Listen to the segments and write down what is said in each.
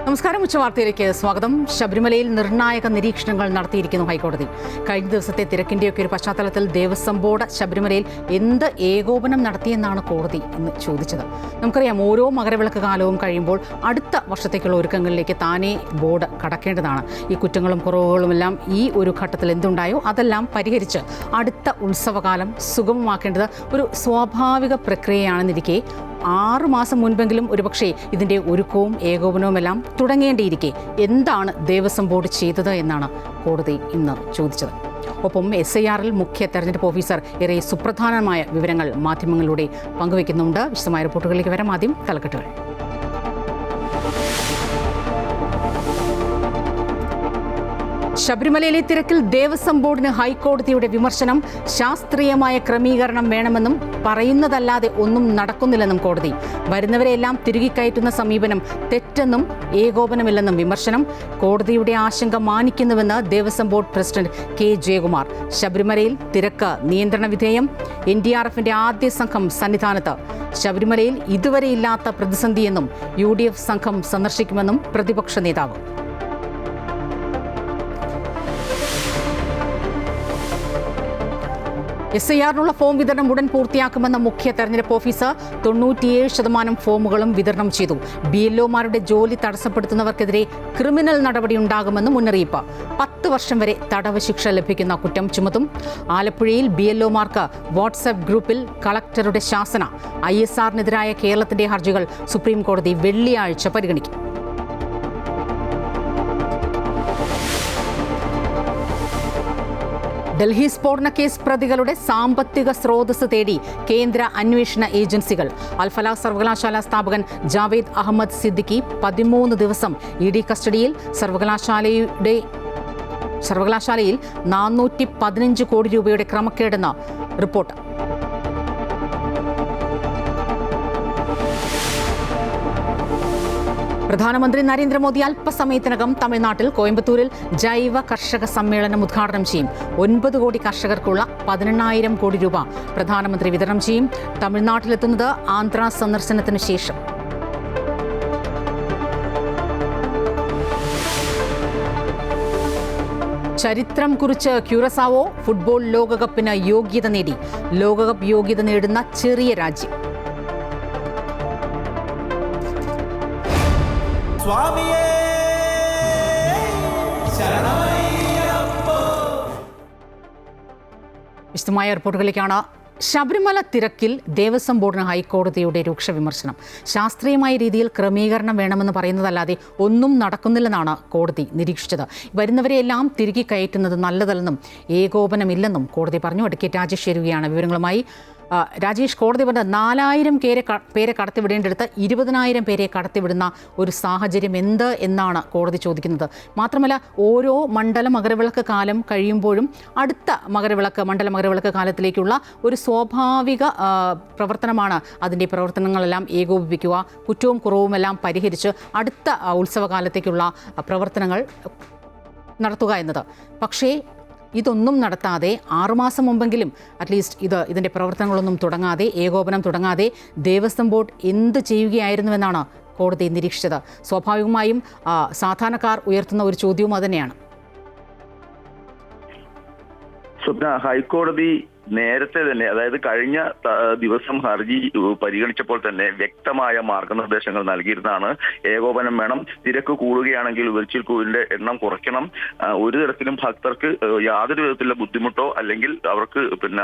നമസ്കാരം. ഉച്ചവാർത്തയിലേക്ക് സ്വാഗതം. ശബരിമലയിൽ നിർണായക നിരീക്ഷണങ്ങൾ നടത്തിയിരിക്കുന്നു ഹൈക്കോടതി. കഴിഞ്ഞ ദിവസത്തെ തിരക്കിന്റെയൊക്കെ ഒരു പശ്ചാത്തലത്തിൽ ദേവസ്വം ബോർഡ് ശബരിമലയിൽ എന്ത് ഏകോപനം നടത്തിയെന്നാണ് കോടതി ഇന്ന് ചോദിച്ചത്. നമുക്കറിയാം, ഓരോ മകരവിളക്ക് കാലവും കഴിയുമ്പോൾ അടുത്ത വർഷത്തേക്കുള്ള ഒരുക്കങ്ങളിലേക്ക് താനേ ബോർഡ് കടക്കേണ്ടതാണ്. ഈ കുറ്റങ്ങളും കുറവുകളുമെല്ലാം ഈ ഒരു ഘട്ടത്തിൽ എന്തുണ്ടായോ അതെല്ലാം പരിഹരിച്ച് അടുത്ത ഉത്സവകാലം സുഗമമാക്കേണ്ടത് ഒരു സ്വാഭാവിക പ്രക്രിയയാണെന്നിരിക്കെ 6 മാസം മുൻപെങ്കിലും ഒരുപക്ഷെ ഇതിൻ്റെ ഒരുക്കവും ഏകോപനവുമെല്ലാം തുടങ്ങേണ്ടിയിരിക്കെ എന്താണ് ദേവസ്വം ബോർഡ് ചെയ്തത് എന്നാണ് കോടതി ഇന്ന് ചോദിച്ചത്. ഒപ്പം SIRൽ മുഖ്യ തെരഞ്ഞെടുപ്പ് ഓഫീസർ ഏറെ സുപ്രധാനമായ വിവരങ്ങൾ മാധ്യമങ്ങളിലൂടെ പങ്കുവയ്ക്കുന്നുണ്ട്. വിശദമായ റിപ്പോർട്ടുകളിലേക്ക് വരാം. ആദ്യം തലക്കെട്ടുകൾ. ശബരിമലയിലെ തിരക്കിൽ ദേവസ്വം ബോർഡിന് ഹൈക്കോടതിയുടെ വിമർശനം. ശാസ്ത്രീയമായ ക്രമീകരണം വേണമെന്നും പറയുന്നതല്ലാതെ ഒന്നും നടക്കുന്നില്ലെന്നും കോടതി. വരുന്നവരെല്ലാം തിരികെ കയറ്റുന്ന സമീപനം തെറ്റെന്നും ഏകോപനമില്ലെന്നും വിമർശനം. കോടതിയുടെ ആശങ്ക മാനിക്കുന്നുവെന്ന് Devaswom board president K. Jayakumar. ശബരിമലയിൽ തിരക്ക് നിയന്ത്രണ വിധേയം. NDRFന്റെ ആദ്യ സംഘം സന്നിധാനത്ത്. ശബരിമലയിൽ ഇതുവരെയില്ലാത്ത പ്രതിസന്ധിയെന്നും UDF സംഘം സന്ദർശിക്കുമെന്നും പ്രതിപക്ഷ നേതാവ്. SIRനുള്ള ഫോം വിതരണം ഉടൻ പൂർത്തിയാക്കുമെന്ന മുഖ്യ തെരഞ്ഞെടുപ്പ് ഓഫീസർ. 97% ഫോമുകളും വിതരണം ചെയ്തു. BLOമാരുടെ ജോലി തടസ്സപ്പെടുത്തുന്നവർക്കെതിരെ ക്രിമിനൽ നടപടിയുണ്ടാകുമെന്ന് മുന്നറിയിപ്പ്. 10 വർഷം വരെ തടവ് ശിക്ഷ ലഭിക്കുന്ന കുറ്റം ചുമത്തും. ആലപ്പുഴയിൽ BLOമാർക്ക് വാട്സ്ആപ്പ് ഗ്രൂപ്പിൽ കളക്ടറുടെ ശാസന. ISRനെതിരായ കേരളത്തിന്റെ ഹർജികൾ സുപ്രീം കോടതി വെള്ളിയാഴ്ച പരിഗണിക്കും. ഡൽഹി സ്ഫോടന കേസ് പ്രതികളുടെ സാമ്പത്തിക സ്രോതസ് തേടി കേന്ദ്ര അന്വേഷണ ഏജൻസികൾ. അൽഫലാഹ് സർവകലാശാല സ്ഥാപകൻ ജാവേദ് അഹമ്മദ് സിദ്ദിഖി 13 ദിവസം ED കസ്റ്റഡിയിൽ. സർവകലാശാലയിൽ 415 കോടി രൂപയുടെ ക്രമക്കേടെന്ന് റിപ്പോർട്ട്. പ്രധാനമന്ത്രി നരേന്ദ്രമോദി അല്പസമയത്തിനകം തമിഴ്നാട്ടിൽ കോയമ്പത്തൂരിൽ ജൈവ കർഷക സമ്മേളനം ഉദ്ഘാടനം ചെയ്യും. 9 കോടി കർഷകർക്കുള്ള 18,000 കോടി രൂപ പ്രധാനമന്ത്രി വിതരണം ചെയ്യും. തമിഴ്നാട്ടിലെത്തുന്നത് ആന്ധ്ര സന്ദർശനത്തിന് ശേഷം. ചരിത്രം കുറിച്ച് ക്യൂറസാവോ. ഫുട്ബോൾ ലോകകപ്പിന് യോഗ്യത നേടി. ലോകകപ്പ് യോഗ്യത നേടുന്ന ചെറിയ രാജ്യം. വിശദമായ റിപ്പോർട്ടുകളിലേക്കാണ്. ശബരിമല തിരക്കിൽ ദേവസ്വം ബോർഡിന് ഹൈക്കോടതിയുടെ രൂക്ഷ വിമർശനം. ശാസ്ത്രീയമായ രീതിയിൽ ക്രമീകരണം വേണമെന്ന് പറയുന്നതല്ലാതെ ഒന്നും നടക്കുന്നില്ലെന്നാണ് കോടതി നിരീക്ഷിച്ചത്. വരുന്നവരെയെല്ലാം തിരികെ കയറ്റുന്നത് നല്ലതല്ലെന്നും ഏകോപനമില്ലെന്നും കോടതി പറഞ്ഞു. അഡ്വക്കേറ്റ് രാജേഷ് ചേരുകയാണ് വിവരങ്ങളുമായി. രാജേഷ്, കോടതി പറഞ്ഞ 4,000 പേരെ കടത്തിവിടേണ്ടടുത്ത് 20,000 പേരെ കടത്തിവിടുന്ന ഒരു സാഹചര്യം എന്ത് എന്നാണ് കോടതി ചോദിക്കുന്നത്. മാത്രമല്ല, ഓരോ മണ്ഡല മകരവിളക്ക് കാലം കഴിയുമ്പോഴും അടുത്ത മണ്ഡല മകരവിളക്ക് കാലത്തിലേക്കുള്ള ഒരു സ്വാഭാവിക പ്രവർത്തനമാണ് അതിൻ്റെ പ്രവർത്തനങ്ങളെല്ലാം ഏകോപിപ്പിക്കുക, കുറ്റവും കുറവുമെല്ലാം പരിഹരിച്ച് അടുത്ത ഉത്സവകാലത്തേക്കുള്ള പ്രവർത്തനങ്ങൾ നടത്തുക എന്നത്. പക്ഷേ ഇതൊന്നും നടത്താതെ 6 മാസം മുമ്പെങ്കിലും അറ്റ്ലീസ്റ്റ് ഇതിൻ്റെ പ്രവർത്തനങ്ങളൊന്നും തുടങ്ങാതെ, ഏകോപനം തുടങ്ങാതെ ദേവസ്വം ബോർഡ് എന്ത് ചെയ്യുകയായിരുന്നുവെന്നാണ് കോടതി നിരീക്ഷിച്ചത്. സ്വാഭാവികമായും സാധാരണക്കാർ ഉയർത്തുന്ന ഒരു ചോദ്യവും അതുതന്നെയാണ്. ഹൈക്കോടതി നേരത്തെ തന്നെ, അതായത് കഴിഞ്ഞ ദിവസം ഹർജി പരിഗണിച്ചപ്പോൾ തന്നെ വ്യക്തമായ മാർഗനിർദ്ദേശങ്ങൾ നൽകിയിരുന്നതാണ്. ഏകോപനം വേണം, തിരക്ക് കൂടുകയാണെങ്കിൽ വെർച്വൽ ക്യൂവിന്റെ എണ്ണം കുറയ്ക്കണം, ഒരു തരത്തിലും ഭക്തർക്ക് യാതൊരു വിധത്തിലുള്ള ബുദ്ധിമുട്ടോ അല്ലെങ്കിൽ അവർക്ക്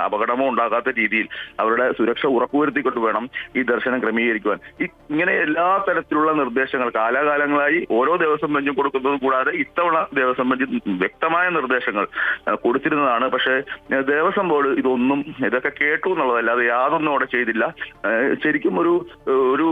അപകടമോ ഉണ്ടാകാത്ത രീതിയിൽ അവരുടെ സുരക്ഷ ഉറപ്പുവരുത്തിക്കൊണ്ട് വേണം ഈ ദർശനം ക്രമീകരിക്കുവാൻ. ഇങ്ങനെ എല്ലാ തരത്തിലുള്ള നിർദ്ദേശങ്ങൾ കാലാകാലങ്ങളായി ഓരോ ദേവസ്വം ബെഞ്ചും കൊടുക്കുന്നത് കൂടാതെ ഇത്തവണ ദേവസ്വം ബെഞ്ച് വ്യക്തമായ നിർദ്ദേശങ്ങൾ കൊടുത്തിരുന്നതാണ്. പക്ഷേ ദേവസ്വം ബോർഡ് ഇതൊക്കെ കേട്ടു എന്നുള്ളതല്ലാതെ യാതൊന്നും അവിടെ ചെയ്തില്ല. ശരിക്കും ഒരു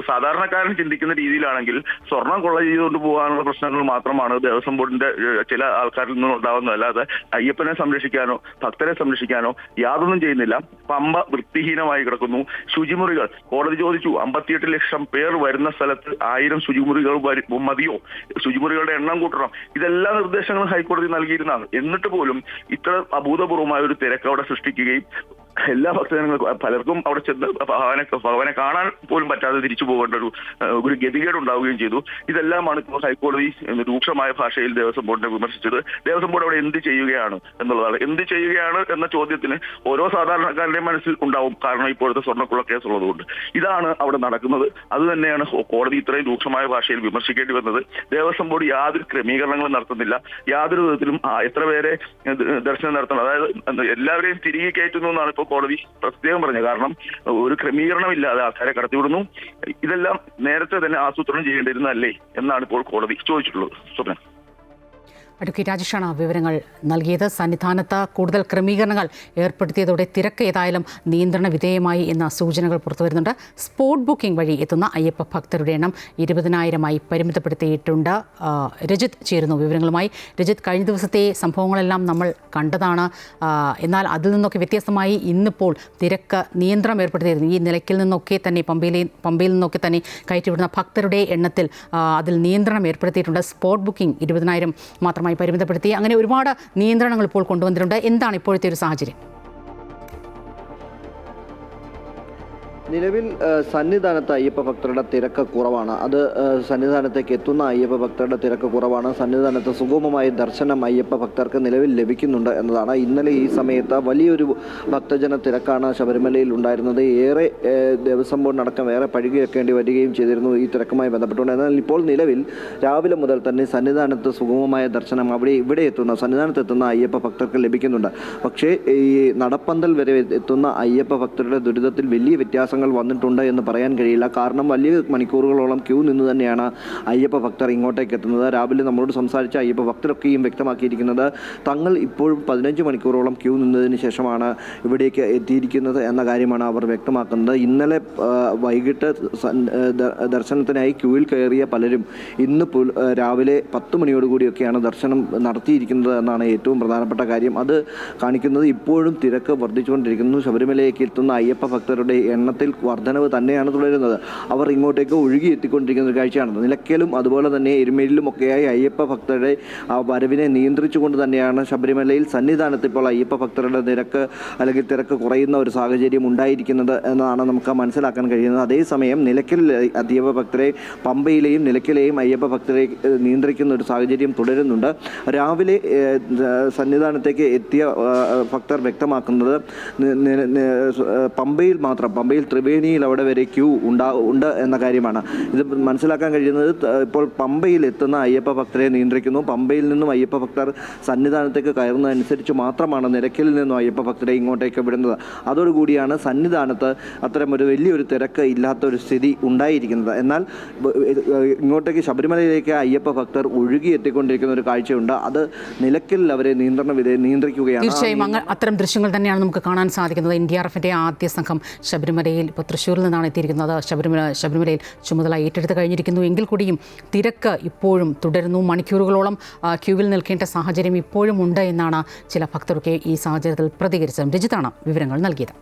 സാധാരണക്കാരൻ ചിന്തിക്കുന്ന രീതിയിലാണെങ്കിൽ സ്വർണം കൊള്ള ചെയ്തുകൊണ്ട് പോകാനുള്ള പ്രശ്നങ്ങൾ മാത്രമാണ് ദേവസ്വം ബോർഡിന്റെ ചില ആൾക്കാരിൽ നിന്നും ഉണ്ടാകുന്നത്. അല്ലാതെ അയ്യപ്പനെ സംരക്ഷിക്കാനോ ഭക്തരെ സംരക്ഷിക്കാനോ യാതൊന്നും ചെയ്യുന്നില്ല. പമ്പ വൃത്തിഹീനമായി കിടക്കുന്നു. ശുചിമുറികൾ കോടതി ചോദിച്ചു, 58 ലക്ഷം പേർ വരുന്ന സ്ഥലത്ത് 1000 ശുചിമുറികൾ മതിയോ? ശുചിമുറികളുടെ എണ്ണം കൂട്ടണം. ഇതെല്ലാ നിർദ്ദേശങ്ങളും ഹൈക്കോടതി നൽകിയിരുന്നതാണ്. എന്നിട്ട് പോലും ഇത്ര അഭൂതപൂർവമായ ഒരു തിരക്ക് അവിടെ സൃഷ്ടിക്കുകയും എല്ലാ ഭക്തജനങ്ങൾക്കും പലർക്കും അവിടെ ചെന്ന് ഭഗവാനെ കാണാൻ പോലും പറ്റാതെ തിരിച്ചു പോകേണ്ട ഒരു ഗതികേട് ഉണ്ടാവുകയും ചെയ്തു. ഇതെല്ലാമാണ് ഇപ്പോൾ ഹൈക്കോടതി രൂക്ഷമായ ഭാഷയിൽ ദേവസ്വം ബോർഡിനെ വിമർശിച്ചത്. ദേവസ്വം ബോർഡ് അവിടെ എന്ത് ചെയ്യുകയാണ് എന്നുള്ളതാണ്. എന്ത് ചെയ്യുകയാണ് എന്ന ചോദ്യത്തിന് ഓരോ സാധാരണക്കാരുടെയും മനസ്സിൽ ഉണ്ടാവും. കാരണം ഇപ്പോഴത്തെ സ്വർണ്ണക്കുള്ള കേസുള്ളതുകൊണ്ട് ഇതാണ് അവിടെ നടക്കുന്നത്. അത് തന്നെയാണ് കോടതി ഇത്രയും രൂക്ഷമായ ഭാഷയിൽ വിമർശിക്കേണ്ടി വന്നത്. ദേവസ്വം ബോർഡ് യാതൊരു ക്രമീകരണങ്ങളും നടത്തുന്നില്ല. യാതൊരു വിധത്തിലും എത്ര പേരെ ദർശനം നടത്തണം, അതായത് എല്ലാവരെയും തിരികെ കയറ്റുന്നു എന്നാണ് ഇപ്പോൾ കോടതി പ്രത്യേകം പറഞ്ഞത്. കാരണം ഒരു ക്രമീകരണമില്ലാതെ ആൾക്കാരെ കടത്തിവിടുന്നു. ഇതെല്ലാം നേരത്തെ തന്നെ ആസൂത്രണം ചെയ്യേണ്ടിയിരുന്നല്ലേ എന്നാണ് ഇപ്പോൾ കോടതി ചോദിച്ചിട്ടുള്ളത്. സ്വപ്ന. അഡ്വക്കേറ്റ് രാജേഷാണ് വിവരങ്ങൾ നൽകിയത്. സന്നിധാനത്ത് കൂടുതൽ ക്രമീകരണങ്ങൾ ഏർപ്പെടുത്തിയതോടെ തിരക്ക് ഏതായാലും നിയന്ത്രണ വിധേയമായി എന്ന സൂചനകൾ പുറത്തുവരുന്നുണ്ട്. സ്പോട്ട് ബുക്കിംഗ് വഴി എത്തുന്ന അയ്യപ്പ ഭക്തരുടെ എണ്ണം 20,000-ആയി പരിമിതപ്പെടുത്തിയിട്ടുണ്ട്. രജിത് ചേരുന്നു വിവരങ്ങളുമായി. രജിത്, കഴിഞ്ഞ ദിവസത്തെ സംഭവങ്ങളെല്ലാം നമ്മൾ കണ്ടതാണ്. എന്നാൽ അതിൽ നിന്നൊക്കെ വ്യത്യസ്തമായി ഇന്നിപ്പോൾ തിരക്ക് നിയന്ത്രണം ഏർപ്പെടുത്തിയിരുന്നു. ഈ നിലയ്ക്കിൽ നിന്നൊക്കെ തന്നെ പമ്പയിൽ നിന്നൊക്കെ തന്നെ കയറ്റിവിടുന്ന ഭക്തരുടെ എണ്ണത്തിൽ അതിൽ നിയന്ത്രണം ഏർപ്പെടുത്തിയിട്ടുണ്ട്. സ്പോട്ട് ബുക്കിംഗ് 20,000 മാത്രമായി പരിമിതപ്പെടുത്തി. അങ്ങനെ ഒരുപാട് നിയന്ത്രണങ്ങൾ ഇപ്പോൾ കൊണ്ടുവന്നിട്ടുണ്ട്. എന്താണ് ഇപ്പോഴത്തെ ഒരു സാഹചര്യം? നിലവിൽ സന്നിധാനത്ത് അയ്യപ്പ ഭക്തരുടെ തിരക്ക് കുറവാണ്. അത് സന്നിധാനത്തേക്ക് എത്തുന്ന അയ്യപ്പ ഭക്തരുടെ തിരക്ക് കുറവാണ്. സന്നിധാനത്ത് സുഗമമായ ദർശനം അയ്യപ്പ ഭക്തർക്ക് നിലവിൽ ലഭിക്കുന്നുണ്ട് എന്നതാണ്. ഇന്നലെ ഈ സമയത്ത് വലിയൊരു ഭക്തജന തിരക്കാണ് ശബരിമലയിൽ ഉണ്ടായിരുന്നത്. ഏറെ ദേവസ്വം ബോർഡിനടക്കം ഏറെ പഴുകിവെക്കേണ്ടി വരികയും ചെയ്തിരുന്നു ഈ തിരക്കുമായി ബന്ധപ്പെട്ടുകൊണ്ട്. എന്നാൽ ഇപ്പോൾ നിലവിൽ രാവിലെ മുതൽ തന്നെ സന്നിധാനത്ത് സുഗമമായ ദർശനം ഇവിടെ എത്തുന്ന സന്നിധാനത്ത് എത്തുന്ന അയ്യപ്പ ഭക്തർക്ക് ലഭിക്കുന്നുണ്ട്. പക്ഷേ ഈ നടപ്പന്തൽ വരെ എത്തുന്ന അയ്യപ്പ ഭക്തരുടെ ദുരിതത്തിൽ വലിയ വ്യത്യാസങ്ങൾ വന്നിട്ടുണ്ട് എന്ന് പറയാൻ കഴിയില്ല. കാരണം വലിയ മണിക്കൂറുകളോളം ക്യൂ നിന്ന് തന്നെയാണ് അയ്യപ്പ ഭക്തർ ഇങ്ങോട്ടേക്ക് എത്തുന്നത്. രാവിലെ നമ്മളോട് സംസാരിച്ച അയ്യപ്പ ഭക്തരൊക്കെയും വ്യക്തമാക്കിയിരിക്കുന്നത് തങ്ങൾ ഇപ്പോഴും 15 മണിക്കൂറോളം ക്യൂ നിന്നതിന് ശേഷമാണ് ഇവിടേക്ക് എത്തിയിരിക്കുന്നത് എന്ന കാര്യമാണ് അവർ വ്യക്തമാക്കുന്നത്. ഇന്നലെ വൈകിട്ട് ദർശനത്തിനായി ക്യൂവിൽ കയറിയ പലരും ഇന്ന് രാവിലെ 10 മണിയോടുകൂടിയൊക്കെയാണ് ദർശനം നടത്തിയിരിക്കുന്നത് എന്നാണ് ഏറ്റവും പ്രധാനപ്പെട്ട കാര്യം. അത് കാണിക്കുന്നത് ഇപ്പോഴും തിരക്ക് വർദ്ധിച്ചുകൊണ്ടിരിക്കുന്നു. ശബരിമലയിലേക്ക് എത്തുന്ന അയ്യപ്പ ഭക്തരുടെ എണ്ണത്തിൽ വർധനവ് തന്നെയാണ് തുടരുന്നത്. അവർ ഇങ്ങോട്ടേക്ക് ഒഴുകി എത്തിക്കൊണ്ടിരിക്കുന്ന ഒരു കാഴ്ചയാണ്. നിലയ്ക്കലും അതുപോലെ തന്നെ എരുമേലിലും ഒക്കെയായി അയ്യപ്പ ഭക്തരുടെ വരവിനെ നിയന്ത്രിച്ചുകൊണ്ട് തന്നെയാണ് ശബരിമലയിൽ സന്നിധാനത്ത് ഇപ്പോൾ അയ്യപ്പ ഭക്തരുടെ തിരക്ക് കുറയുന്ന ഒരു സാഹചര്യം ഉണ്ടായിരിക്കുന്നത് എന്നാണ് നമുക്ക് മനസ്സിലാക്കാൻ കഴിയുന്നത്. അതേസമയം നിലയ്ക്കലിലെ അയ്യപ്പ ഭക്തരെ പമ്പയിലെയും നിലയ്ക്കലെയും അയ്യപ്പ ഭക്തരെ നിയന്ത്രിക്കുന്ന ഒരു സാഹചര്യം തുടരുന്നുണ്ട്. രാവിലെ സന്നിധാനത്തേക്ക് എത്തിയ ഭക്തർ വ്യക്തമാക്കുന്നത് പമ്പയിൽ ത്രിവേണിയിൽ അവിടെ വരെ ക്യൂ ഉണ്ട് എന്ന കാര്യമാണ്. ഇത് മനസ്സിലാക്കാൻ കഴിയുന്നത് ഇപ്പോൾ പമ്പയിൽ എത്തുന്ന അയ്യപ്പ ഭക്തരെ നിയന്ത്രിക്കുന്നു. പമ്പയിൽ നിന്നും അയ്യപ്പ ഭക്തർ സന്നിധാനത്തേക്ക് കയറുന്നതനുസരിച്ച് മാത്രമാണ് നിലയ്ക്കലിൽ നിന്നും അയ്യപ്പ ഭക്തരെ ഇങ്ങോട്ടേക്ക് വിടുന്നത്. അതോടുകൂടിയാണ് സന്നിധാനത്ത് അത്തരമൊരു വലിയൊരു തിരക്ക് ഇല്ലാത്തൊരു സ്ഥിതി ഉണ്ടായിരിക്കുന്നത്. എന്നാൽ ഇങ്ങോട്ടേക്ക് ശബരിമലയിലേക്ക് അയ്യപ്പ ഭക്തർ ഒഴുകി എത്തിക്കൊണ്ടിരിക്കുന്ന ഒരു കാഴ്ചയുണ്ട്. അത് നിലയ്ക്കലിൽ അവരെ നിയന്ത്രിക്കുകയാണ്. തീർച്ചയായും അത്തരം ദൃശ്യങ്ങൾ തന്നെയാണ് നമുക്ക് കാണാൻ സാധിക്കുന്നത്. NDRFന്റെ ആദ്യ സംഘം ശബരിമലയിൽ ഇപ്പോൾ തൃശ്ശൂരിൽ നിന്നാണ് എത്തിയിരിക്കുന്നത്. ശബരിമലയിൽ ചുമതല ഏറ്റെടുത്ത് കഴിഞ്ഞിരിക്കുന്നു. എങ്കിൽ കൂടിയും തിരക്ക് ഇപ്പോഴും തുടരുന്നു. മണിക്കൂറുകളോളം ക്യൂവിൽ നിൽക്കേണ്ട സാഹചര്യം ഇപ്പോഴും ഉണ്ട് എന്നാണ് ചില ഭക്തരൊക്കെ ഈ സാഹചര്യത്തിൽ പ്രതികരിച്ചത്. രജിത്താണ് വിവരങ്ങൾ നൽകിയത്.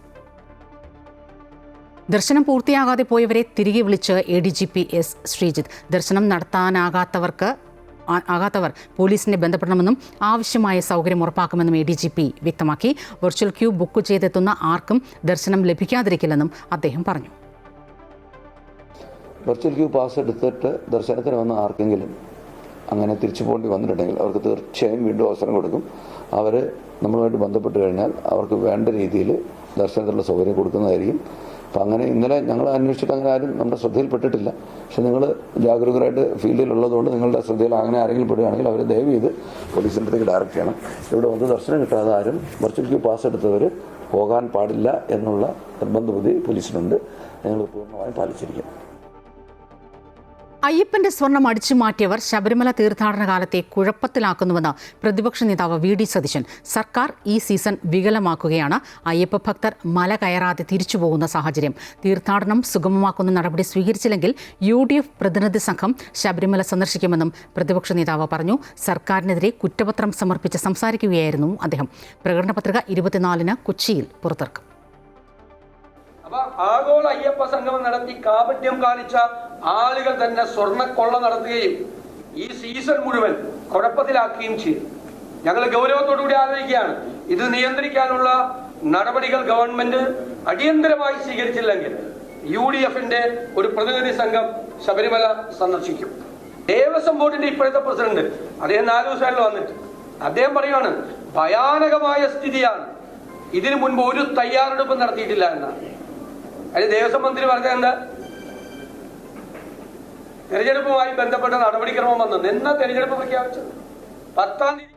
ദർശനം പൂർത്തിയാകാതെ പോയവരെ തിരികെ വിളിച്ച് ADGP S. ശ്രീജിത്ത്. ദർശനം നടത്താനാകാത്തവർ പോലീസിനെ ബന്ധപ്പെടണമെന്നും ആവശ്യമായ സൗകര്യം ഉറപ്പാക്കുമെന്നും ADGP വ്യക്തമാക്കി. വെർച്വൽ ക്യൂ ബുക്ക് ചെയ്തെത്തുന്ന ആർക്കും ദർശനം ലഭിക്കാതിരിക്കില്ലെന്നും അദ്ദേഹം പറഞ്ഞു. വെർച്വൽ ക്യൂ പാസ് എടുത്തിട്ട് ദർശനത്തിന് വന്ന ആർക്കെങ്കിലും അങ്ങനെ തിരിച്ചു പോകേണ്ടി വന്നിട്ടുണ്ടെങ്കിൽ അവർക്ക് തീർച്ചയായും വീണ്ടും അവസരം കൊടുക്കും. അവർ നമ്മളുമായിട്ട് ബന്ധപ്പെട്ട് കഴിഞ്ഞാൽ അവർക്ക് വേണ്ട രീതിയിൽ ദർശനത്തിനുള്ള സൗകര്യം കൊടുക്കുന്നതായിരിക്കും. അപ്പം അങ്ങനെ ഇന്നലെ ഞങ്ങൾ അന്വേഷിച്ചിട്ട് അങ്ങനെ ആരും നമ്മുടെ ശ്രദ്ധയിൽപ്പെട്ടിട്ടില്ല. പക്ഷെ നിങ്ങൾ ജാഗരൂകരായിട്ട് ഫീൽഡിലുള്ളതുകൊണ്ട് നിങ്ങളുടെ ശ്രദ്ധയിൽ അങ്ങനെ ആരെങ്കിലും പെടുകയാണെങ്കിൽ അവരെ ദയവ് ചെയ്ത് പോലീസിൻ്റെ അടുത്തേക്ക് ഡയറക്റ്റ് ചെയ്യണം. ഇവിടെ വന്ന് ദർശനം കിട്ടാതെ ആരും വെർച്വൽ ക്യൂ പാസ് എടുത്തവർ പോകാൻ പാടില്ല എന്നുള്ള നിർബന്ധ ബുദ്ധി പോലീസിനുണ്ട്. ഞങ്ങൾ പൂർണ്ണമായും പാലിച്ചിരിക്കും. അയ്യപ്പന്റെ സ്വർണം അടിച്ചു മാറ്റിയവർ ശബരിമല തീർത്ഥാടന കാലത്തെ കുഴപ്പത്തിലാക്കുന്നുവെന്ന് പ്രതിപക്ഷ നേതാവ് VD സതീശൻ. സർക്കാർ ഈ സീസൺ വികലമാക്കുകയാണ്. അയ്യപ്പ ഭക്തർ മല കയറാതെ തിരിച്ചു പോകുന്ന സാഹചര്യം. തീർത്ഥാടനം സുഗമമാക്കുന്ന നടപടി സ്വീകരിച്ചില്ലെങ്കിൽ UDF പ്രതിനിധി സംഘം ശബരിമല സന്ദർശിക്കുമെന്നും പ്രതിപക്ഷ നേതാവ് പറഞ്ഞു. സർക്കാരിനെതിരെ കുറ്റപത്രം സമർപ്പിച്ച് സംസാരിക്കുകയായിരുന്നു അദ്ദേഹം. പ്രകടന പത്രിക 24-ന് കൊച്ചിയിൽ പുറത്തിറക്കും. ആഗോള അയ്യപ്പ സംഗമം നടത്തി കാപട്യം കാണിച്ച ആളുകൾ തന്നെ സ്വർണ്ണക്കൊള്ള നടത്തുകയും ഈ സീസൺ മുഴുവൻ കുഴപ്പത്തിലാക്കുകയും ചെയ്തു. ഞങ്ങൾ ഗൗരവത്തോടുകൂടി ആലോചിക്കുകയാണ്. ഇത് നിയന്ത്രിക്കാനുള്ള നടപടികൾ ഗവൺമെന്റ് അടിയന്തരമായി സ്വീകരിച്ചില്ലെങ്കിൽ UDFന്റെ ഒരു പ്രതിനിധി സംഘം ശബരിമല സന്ദർശിക്കും. ദേവസ്വം ബോർഡിന്റെ ഇപ്പോഴത്തെ പ്രസിഡന്റ് അദ്ദേഹം 4 ദിവസമായിട്ട് വന്നിട്ട് അദ്ദേഹം പറയുകയാണ്, ഭയാനകമായ സ്ഥിതിയാണ്, ഇതിനു മുൻപ് ഒരു തയ്യാറെടുപ്പ് നടത്തിയിട്ടില്ല എന്നാണ്. അതിന് ദേവസ്വം മന്ത്രി പറഞ്ഞത് എന്താ? തെരഞ്ഞെടുപ്പുമായി ബന്ധപ്പെട്ട നടപടിക്രമം വന്നത് എന്നാ തെരഞ്ഞെടുപ്പ് പ്രഖ്യാപിച്ചത്? 10-ാം തീയതി.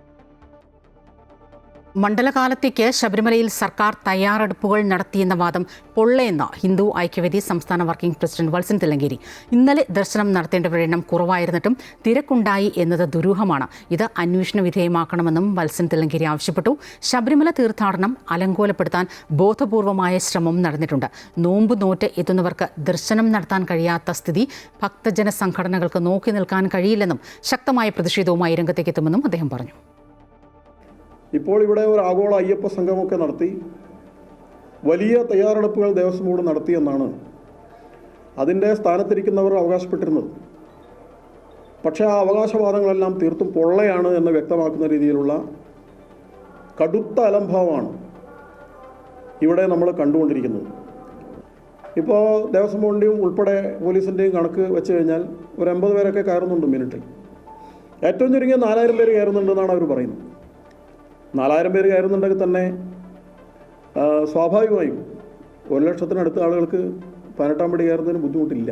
മണ്ഡലകാലത്തേക്ക് ശബരിമലയിൽ സർക്കാർ തയ്യാറെടുപ്പുകൾ നടത്തിയെന്ന വാദം പൊള്ളയെന്ന് ഹിന്ദു ഐക്യവേദി സംസ്ഥാന വർക്കിംഗ് പ്രസിഡന്റ് വത്സൻ തില്ലങ്കേരി. ഇന്നലെ ദർശനം നടത്തേണ്ടവരുടെ എണ്ണം കുറവായിരുന്നിട്ടും തിരക്കുണ്ടായി എന്നത് ദുരൂഹമാണ്. ഇത് അന്വേഷണ വിധേയമാക്കണമെന്നും വത്സൻ തില്ലങ്കേരി ആവശ്യപ്പെട്ടു. ശബരിമല തീർത്ഥാടനം അലങ്കോലപ്പെടുത്താൻ ബോധപൂർവമായ ശ്രമം നടന്നിട്ടുണ്ട്. നോമ്പ് നോറ്റ് എത്തുന്നവർക്ക് ദർശനം നടത്താൻ കഴിയാത്ത സ്ഥിതി ഭക്തജന സംഘടനകൾക്ക് നോക്കി നിൽക്കാൻ കഴിയില്ലെന്നും ശക്തമായ പ്രതിഷേധവുമായി രംഗത്തേക്കെത്തുമെന്നും അദ്ദേഹം പറഞ്ഞു. ഇപ്പോൾ ഇവിടെ ഒരു ആഗോള അയ്യപ്പ സംഘമൊക്കെ നടത്തി വലിയ തയ്യാറെടുപ്പുകൾ ദേവസ്വം ബോർഡ് നടത്തിയെന്നാണ് അതിൻ്റെ സ്ഥാനത്തിരിക്കുന്നവർ അവകാശപ്പെട്ടിരുന്നത്. പക്ഷേ ആ അവകാശവാദങ്ങളെല്ലാം തീർത്തും പൊള്ളയാണ് എന്ന് വ്യക്തമാക്കുന്ന രീതിയിലുള്ള കടുത്ത അലംഭാവമാണ് ഇവിടെ നമ്മൾ കണ്ടുകൊണ്ടിരിക്കുന്നത്. ഇപ്പോൾ ദേവസ്വം ബോർഡിൻ്റെയും ഉൾപ്പെടെ പോലീസിൻ്റെയും കണക്ക് വെച്ച് കഴിഞ്ഞാൽ ഒരു 80 പേരൊക്കെ കയറുന്നുണ്ട് മിനിറ്റിൽ. ഏറ്റവും ചുരുങ്ങിയ 4000 പേര് കയറുന്നുണ്ടെന്നാണ് അവർ പറയുന്നത്. 4000 പേര് കയറുന്നുണ്ടെങ്കിൽ തന്നെ സ്വാഭാവികമായും 1,00,000-ത്തിനടുത്ത ആളുകൾക്ക് 18-ാം പടി കയറുന്നതിന് ബുദ്ധിമുട്ടില്ല.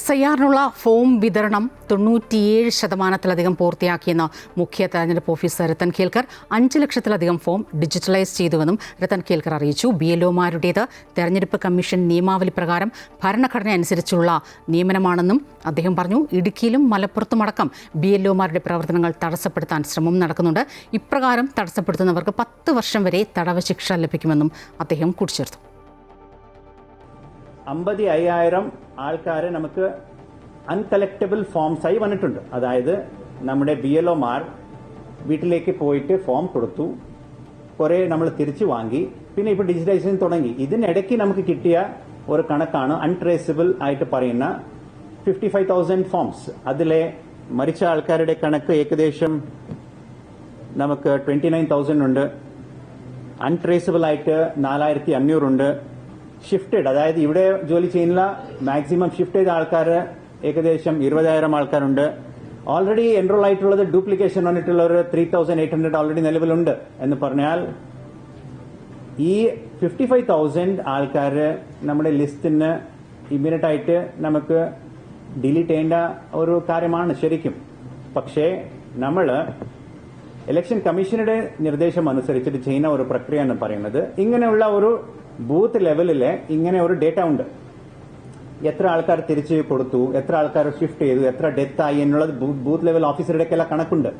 SIR-നുള്ള ഫോം വിതരണം 97% പൂർത്തിയാക്കിയെന്ന് മുഖ്യ തെരഞ്ഞെടുപ്പ് ഓഫീസർ രത്തൻ കേൽക്കർ. 5 ലക്ഷത്തിലധികം ഫോം ഡിജിറ്റലൈസ് ചെയ്തുവെന്നും രത്തൻ കേൽക്കർ അറിയിച്ചു. BLOമാരുടേത് തെരഞ്ഞെടുപ്പ് കമ്മീഷൻ നിയമാവലി പ്രകാരം ഭരണഘടന അനുസരിച്ചുള്ള നിയമനമാണെന്നും അദ്ദേഹം പറഞ്ഞു. ഇടുക്കിയിലും മലപ്പുറത്തുമടക്കം BLOമാരുടെ പ്രവർത്തനങ്ങൾ തടസ്സപ്പെടുത്താൻ ശ്രമം നടക്കുന്നുണ്ട്. ഇപ്രകാരം തടസ്സപ്പെടുത്തുന്നവർക്ക് 10 വർഷം വരെ തടവ് ശിക്ഷ ലഭിക്കുമെന്നും അദ്ദേഹം കൂട്ടിച്ചേർത്തു. 55,000 ആൾക്കാരെ നമുക്ക് അൺകളക്റ്റബിൾ ഫോംസായി വന്നിട്ടുണ്ട്. അതായത് നമ്മുടെ BLOമാർ വീട്ടിലേക്ക് പോയിട്ട് ഫോം കൊടുത്തു, കുറേ നമ്മൾ തിരിച്ചു വാങ്ങി, പിന്നെ ഇപ്പോൾ ഡിജിറ്റൈസേഷൻ തുടങ്ങി. ഇതിനിടയ്ക്ക് നമുക്ക് കിട്ടിയ ഒരു കണക്കാണ് അൺട്രേസബിൾ ആയിട്ട് പറയുന്ന 55,000 ഫോംസ്. അതിലെ മരിച്ച ആൾക്കാരുടെ കണക്ക് ഏകദേശം നമുക്ക് 29,000 ഉണ്ട്. അൺട്രേസബിൾ ആയിട്ട് 4,500 ഉണ്ട്. ഷിഫ്റ്റഡ്, അതായത് ഇവിടെ ജോലി ചെയ്യുന്ന മാക്സിമം ഷിഫ്റ്റ് ചെയ്ത ആൾക്കാർ ഏകദേശം 20,000 ആൾക്കാരുണ്ട്. ഓൾറെഡി എൻറോൾ ആയിട്ടുള്ളത് ഡ്യൂപ്ലിക്കേഷൻ വന്നിട്ടുള്ള ഒരു 3,800 ഓൾറെഡി നിലവിലുണ്ട്. എന്ന് പറഞ്ഞാൽ ഈ 55,000 ആൾക്കാർ നമ്മുടെ ലിസ്റ്റിന് ഇമ്മീഡിയറ്റ് ആയിട്ട് നമുക്ക് ഡിലീറ്റ് ചെയ്യേണ്ട ഒരു കാര്യമാണ് ശരിക്കും. പക്ഷേ നമ്മൾ ഇലക്ഷൻ കമ്മീഷനുടെ നിർദ്ദേശം അനുസരിച്ചിട്ട് ചെയ്യുന്ന ഒരു പ്രക്രിയ എന്ന് പറയുന്നത്, ഇങ്ങനെയുള്ള ഒരു ബൂത്ത് ലെവലിൽ ഇങ്ങനെ ഒരു ഡേറ്റ ഉണ്ട്. എത്ര ആൾക്കാർ തിരിച്ചു കൊടുത്തു, എത്ര ആൾക്കാർ ഷിഫ്റ്റ് ചെയ്തു, എത്ര ഡെത്ത് ആയി എന്നുള്ളത് ബൂത്ത് ലെവൽ ഓഫീസറുടെയൊക്കെ കണക്കുണ്ട്.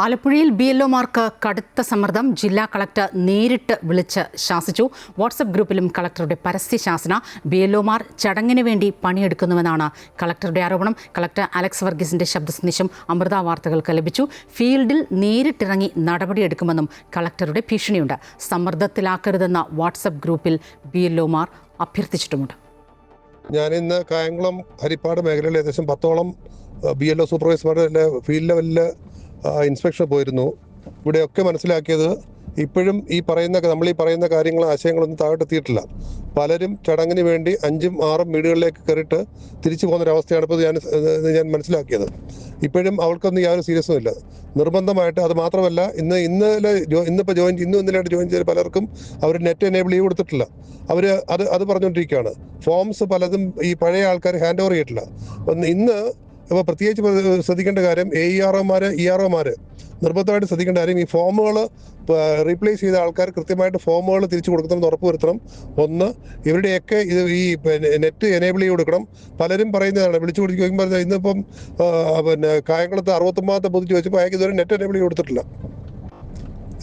ആലപ്പുഴയിൽ BLOമാർക്ക് കടുത്ത സമ്മർദ്ദം. ജില്ലാ കളക്ടർ നേരിട്ട് വിളിച്ച് ശാസിച്ചു. വാട്സപ്പ് ഗ്രൂപ്പിലും കളക്ടറുടെ പരസ്യ ശാസന. BLOമാർ ചടങ്ങിന് വേണ്ടി പണിയെടുക്കുന്നുവെന്നാണ് കളക്ടറുടെ ആരോപണം. കളക്ടർ അലക്സ് വർഗീസിന്റെ ശബ്ദ സന്ദേശം അമൃത വാർത്തകൾക്ക് ലഭിച്ചു. ഫീൽഡിൽ നേരിട്ടിറങ്ങി നടപടിയെടുക്കുമെന്നും കളക്ടറുടെ ഭീഷണിയുണ്ട്. സമ്മർദ്ദത്തിലാക്കരുതെന്ന വാട്സപ്പ് ഗ്രൂപ്പിൽ BLOമാർ അഭ്യർത്ഥിച്ചിട്ടുമുണ്ട്. ഞാനിന്ന് കായംകുളം ഹരിപ്പാട് മേഖലയിൽ ഏകദേശം 10ഓളം BLO സൂപ്പർവൈസർമാരുടെ ഫീൽഡ് ലെവലിൽ ഇൻസ്പെക്ഷൻ പോയിരുന്നു. ഇവിടെയൊക്കെ മനസ്സിലാക്കിയത് ഇപ്പോഴും നമ്മൾ ഈ പറയുന്ന കാര്യങ്ങൾ ആശയങ്ങളൊന്നും താഴോട്ടെത്തിയിട്ടില്ല. പലരും ചടങ്ങിന് വേണ്ടി 5ഉം 6ഉം വീടുകളിലേക്ക് കയറിയിട്ട് തിരിച്ചു പോകുന്നൊരവസ്ഥയാണ് ഇപ്പോൾ ഞാൻ മനസ്സിലാക്കിയത്. ഇപ്പോഴും അവൾക്കൊന്നും യാതൊരു സീരിയസും ഇല്ല. നിർബന്ധമായിട്ട്, അത് മാത്രമല്ല ഇന്നിപ്പോൾ ഇന്നലെയായിട്ട് ജോയിൻ ചെയ്ത പലർക്കും അവർ നെറ്റ് എനേബിൾ ചെയ്ത് കൊടുത്തിട്ടില്ല. അവർ അത് പറഞ്ഞുകൊണ്ടിരിക്കുകയാണ്. ഫോംസ് പലതും ഈ പഴയ ആൾക്കാർ ഹാൻഡ് ഓവർ ചെയ്തിട്ടില്ല. ഇന്ന് ഇപ്പോൾ പ്രത്യേകിച്ച് ശ്രദ്ധിക്കേണ്ട കാര്യം EROമാർ നിർബന്ധമായിട്ട് ശ്രദ്ധിക്കേണ്ട കാര്യം, ഈ ഫോമുകൾ റീപ്ലേസ് ചെയ്ത ആൾക്കാർ കൃത്യമായിട്ട് ഫോമുകൾ തിരിച്ചു കൊടുക്കണമെന്ന് ഉറപ്പുവരുത്തണം. ഒന്ന്, ഇവരുടെയൊക്കെ ഇത് ഈ നെറ്റ് എനേബിൾ ചെയ്ത് കൊടുക്കണം. പലരും പറയുന്നതാണ്, വിളിച്ചു ചോദിക്കുമ്പോൾ ഇന്നിപ്പം കായംകുളത്ത് 69ാമത്തെ ബൂത്ത് ചോദിച്ചപ്പോൾ അയാൾക്ക് ഇതുവരെ നെറ്റ് എനേബിൾ ചെയ്ത് കൊടുത്തിട്ടില്ല.